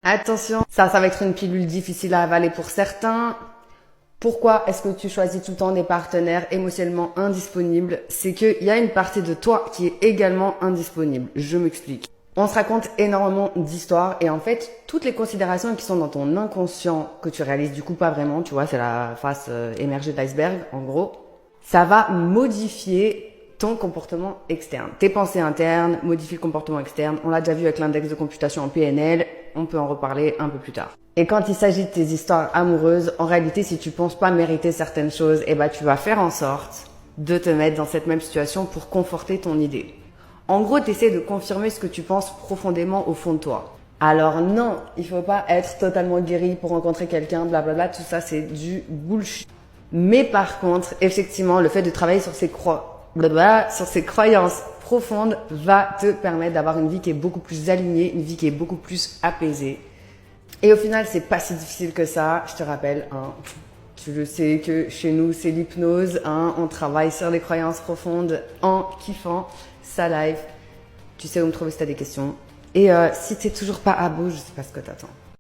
Attention, ça va être une pilule difficile à avaler pour certains. Pourquoi est-ce que tu choisis tout le temps des partenaires émotionnellement indisponibles? C'est qu'il y a une partie de toi qui est également indisponible. Je m'explique. On se raconte énormément d'histoires et en fait, toutes les considérations qui sont dans ton inconscient, que tu réalises du coup pas vraiment, tu vois, c'est la face émergée de l'iceberg, en gros, ça va modifier ton comportement externe. Tes pensées internes modifient le comportement externe. On l'a déjà vu avec l'index de computation en PNL. On peut en reparler un peu plus tard. Et quand il s'agit de tes histoires amoureuses, en réalité, si tu penses pas mériter certaines choses, eh ben, tu vas faire en sorte de te mettre dans cette même situation pour conforter ton idée. En gros, tu essaies de confirmer ce que tu penses profondément au fond de toi. Alors non, il faut pas être totalement guéri pour rencontrer quelqu'un, blablabla, tout ça c'est du bullshit. Mais par contre, effectivement, le fait de travailler sur ces croyances profondes va te permettre d'avoir une vie qui est beaucoup plus alignée, une vie qui est beaucoup plus apaisée. Et au final, c'est pas si difficile que ça. Je te rappelle, hein, tu le sais que chez nous, c'est l'hypnose. Hein, on travaille sur les croyances profondes en kiffant sa live. Tu sais où me trouver si tu as des questions. Et si t'es toujours pas à bout, je sais pas ce que t'attends.